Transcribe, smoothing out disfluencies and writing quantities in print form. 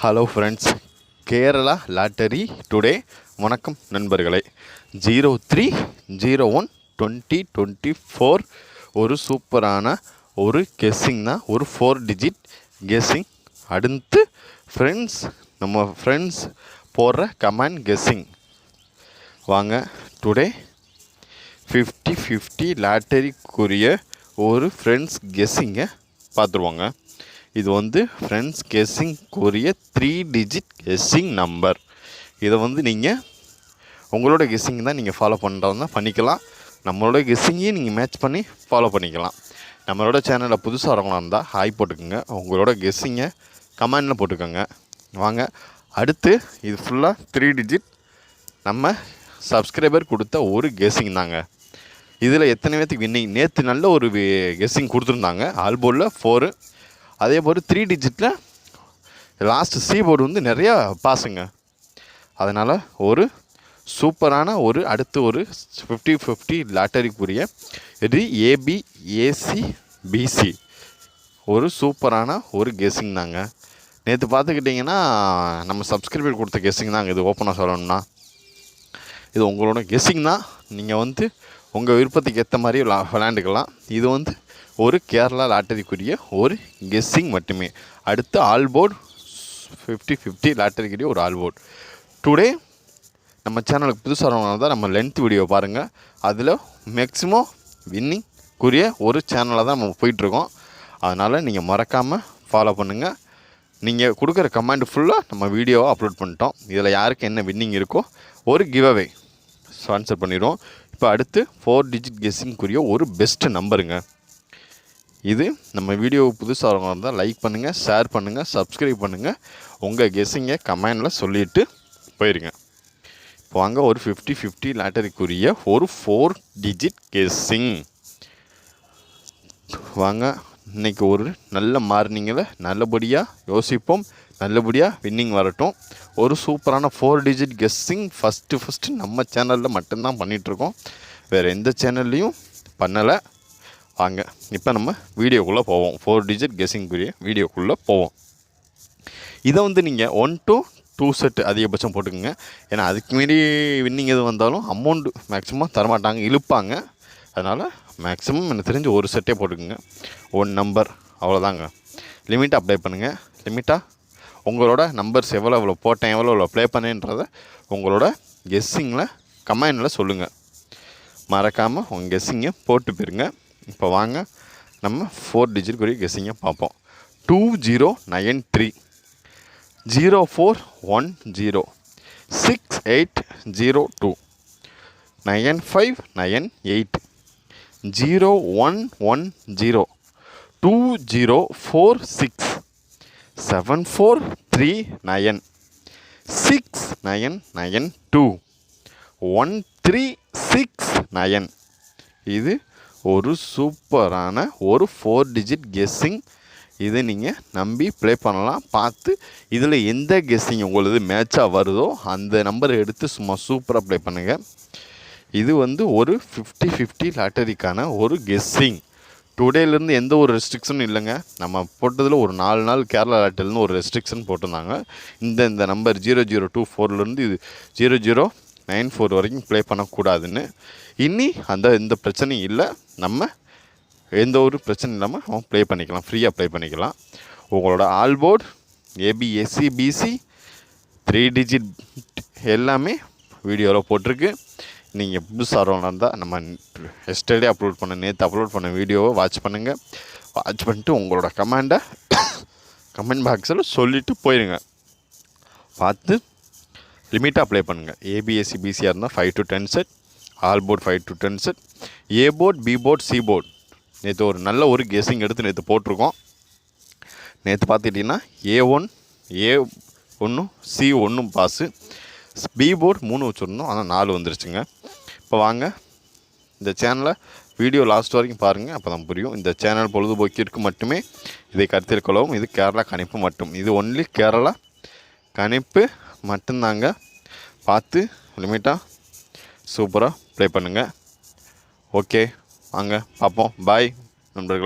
Hello friends, Kerala lottery today. வணக்கம் நண்பர்களே. 03/01/2024 ஒரு சூப்பரான ஒரு கெஸ்ஸிங் தான். ஒரு 4 டிஜிட் கெஸ்ஸிங். அடுத்து நம்ம ஃப்ரெண்ட்ஸ் போடுற கமெண்ட் கெஸ்ஸிங். வாங்க, டுடே 50/50 லாட்டரிக்குரிய ஒரு ஃப்ரெண்ட்ஸ் கெஸ்ஸிங்கை பார்த்துருவாங்க. இது ஃப்ரெண்ட்ஸ் கெஸ்ஸிங்குரிய 3 டிஜிட் கெஸ்ஸிங் நம்பர். இதை நீங்கள் உங்களோட கெஸ்ஸிங் தான் நீங்கள் ஃபாலோ பண்ணுறதா பண்ணிக்கலாம். நம்மளோட கெஸ்ஸிங்கையும் நீங்கள் மேட்ச் பண்ணி ஃபாலோ பண்ணிக்கலாம். நம்மளோட சேனலில் புதுசாக வரவங்களா இருந்தால் ஹாய் போட்டுக்கோங்க. உங்களோட கெஸ்ஸிங்கை கமெண்டில் போட்டுக்கோங்க. வாங்க, அடுத்து இது ஃபுல்லாக 3 டிஜிட் நம்ம சப்ஸ்கிரைபர் கொடுத்த ஒரு கெஸ்ஸிங் தாங்க. இதில் எத்தனை பேர்த்துக்கு வின்னிங்? நேற்று நல்ல ஒரு கெஸ்ஸிங் கொடுத்துருந்தாங்க. ஆல்போர்டில் 4, அதே போல் 3 டிஜிட்டில் லாஸ்ட்டு சி போர்டு நிறையா பாஸுங்க. அதனால் ஒரு சூப்பரான அடுத்து ஒரு 50/50 லாட்டரிக்குரிய இது ABACBC ஒரு சூப்பரான ஒரு கெஸ்ஸிங் தாங்க. நேற்று பார்த்துக்கிட்டிங்கன்னா நம்ம சப்ஸ்கிரைபர் கொடுத்த கெஸ்ஸிங் தாங்க. இது ஓப்பனாக சொல்லணும்னா இது உங்களோட கெஸ்ஸிங் தான். நீங்கள் உங்கள் விருப்பத்துக்கு ஏற்ற மாதிரி விளையாண்டுக்கலாம். இது ஒரு கேரளா லாட்டரிக்குரிய ஒரு கெஸ்ஸிங் மட்டுமே. அடுத்து ஆல்போர்ட் 50/50 லாட்டரிக்குரிய ஒரு ஆல்போர்ட். டுடே நம்ம சேனலுக்கு புதுசாக வரவங்க தான் நம்ம லென்த் வீடியோ பாருங்கள். அதில் மேக்ஸிமம் வின்னிங்குரிய ஒரு சேனலாக தான் நம்ம போயிட்டுருக்கோம். அதனால் நீங்கள் மறக்காமல் ஃபாலோ பண்ணுங்கள். நீங்கள் கொடுக்குற கமெண்ட் ஃபுல்லாக நம்ம வீடியோவை அப்லோட் பண்ணிட்டோம். இதில் யாருக்கு என்ன வின்னிங் இருக்கோ ஒரு கிவ்அவே ஸ்பான்சர் பண்ணிடுவோம். இப்போ அடுத்து 4 டிஜிட் கெஸ்ஸிங்குரிய ஒரு பெஸ்ட்டு நம்பருங்க. இது நம்ம வீடியோவை புதுசாக வரவங்க இருந்தால் லைக் பண்ணுங்கள், ஷேர் பண்ணுங்கள், சப்ஸ்கிரைப் பண்ணுங்கள். உங்கள் கெஸ்ஸிங்கை கமெண்டில் சொல்லிவிட்டு போயிருங்க. இப்போ வாங்க, ஒரு 50/50 லாட்டரிக்குரிய ஒரு 4 டிஜிட் கெஸ்ஸிங். வாங்க, இன்றைக்கி ஒரு நல்ல மார்னிங்கில் நல்லபடியாக யோசிப்போம், நல்லபடியாக வின்னிங் வரட்டும். ஒரு சூப்பரான 4 டிஜிட் கெஸ்ஸிங் ஃபஸ்ட்டு நம்ம சேனலில் மட்டும்தான் பண்ணிகிட்ருக்கோம். வேறு எந்த சேனல்லையும் பண்ணலை. வாங்க, இப்போ நம்ம வீடியோக்குள்ளே போவோம். 4 டிஜிட் கெஸ்ஸிங்குரிய வீடியோக்குள்ளே போவோம். இதை நீங்கள் 1 to 2 செட் அதிகபட்சம் போட்டுக்கோங்க. ஏன்னா அதுக்கு மீறி வின்னிங் எது வந்தாலும் அமௌண்ட்டு மேக்ஸிமம் தரமாட்டாங்க, இழுப்பாங்க. அதனால் மேக்ஸிமம் எனக்கு தெரிஞ்சு ஒரு செட்டே போட்டுக்கோங்க. 1 நம்பர் அவ்வளோதாங்க. லிமிட்டாக அப்ளை பண்ணுங்கள். லிமிட்டாக உங்களோட நம்பர்ஸ் எவ்வளோ போட்டேன், எவ்வளோ ப்ளே பண்ணேன்றதை உங்களோட கெஸ்ஸிங்கில் கமெண்டில் சொல்லுங்கள். மறக்காமல் உங்கள் கெஸ்ஸிங்கை போட்டு போயிருங்க. இப்போ வாங்க, நம்ம 4 டிஜிட்குரிய கெஸ்ஸிங்கை பார்ப்போம். 2093 0410 6802 9598 0110 2046 7439 6992 1369. இது ஒரு சூப்பரான ஒரு 4 டிஜிட் கெஸ்ஸிங். இது நீங்கள் நம்பி ப்ளே பண்ணலாம். பார்த்து இதில் எந்த கெஸ்ஸிங் உங்களுக்கு மேட்சாக வருதோ அந்த நம்பரை எடுத்து சும்மா சூப்பராக ப்ளே பண்ணுங்கள். இது ஒரு 50/50 லாட்டரிக்கான ஒரு கெஸ்ஸிங். டுடேலேருந்து எந்த ஒரு ரெஸ்ட்ரிக்ஷனும் இல்லைங்க. நம்ம போட்டதில் ஒரு 4 நாள் கேரளா லாட்டரிலேருந்து ஒரு ரெஸ்ட்ரிக்ஷன் போட்டிருந்தாங்க. இந்த நம்பர் 0024லேருந்து இது 0094 வரைக்கும் ப்ளே பண்ணக்கூடாதுன்னு. எந்த பிரச்சனையும் இல்லை. நம்ம எந்த ஒரு பிரச்சனை இல்லாமல் நம்ம ப்ளே பண்ணிக்கலாம், ஃப்ரீயாக ப்ளே பண்ணிக்கலாம். உங்களோட ஆல்போர்ட் ABACBC 3 டிஜிட் எல்லாமே வீடியோவில் போட்டிருக்கு. நீங்கள் புதுசாக வரவங்களா இருந்தால் நம்ம எஸ்டர்டே நேற்று அப்லோட் பண்ண வீடியோவை வாட்ச் பண்ணுங்கள். வாட்ச் பண்ணிட்டு உங்களோட கமெண்ட் பாக்ஸில் சொல்லிவிட்டு போயிடுங்க. பார்த்து லிமிட்டாக அப்ளை பண்ணுங்கள். ABACBCயாக இருந்தால் 5 to 10 set, all port 5 to 10 set, A port, B port, C port. நேற்று ஒரு நல்ல ஒரு கெஸ்ஸிங் எடுத்து நேற்று போட்டிருக்கோம். நேற்று பார்த்துக்கிட்டிங்கன்னா A1 C1 pass, B board 3 வச்சுருந்தோம், ஆனால் 4 வந்துருச்சுங்க. இப்போ வாங்க, இந்த சேனலை வீடியோ லாஸ்ட் வரைக்கும் பாருங்கள், அப்போ தான் புரியும். இந்த சேனல் பொழுதுபோக்கிற்கு மட்டுமே இதை கருத்தில் கொள்ளவும். இது கேரளா கணிப்பு மட்டும். இது ஒன்லி கேரளா கணிப்பு மட்டும்தாங்க. பார்த்து லிமிட்டாக சூப்பராக ப்ளே பண்ணுங்கள். ஓகே, வாங்க பார்ப்போம். பாய் நண்பர்களே.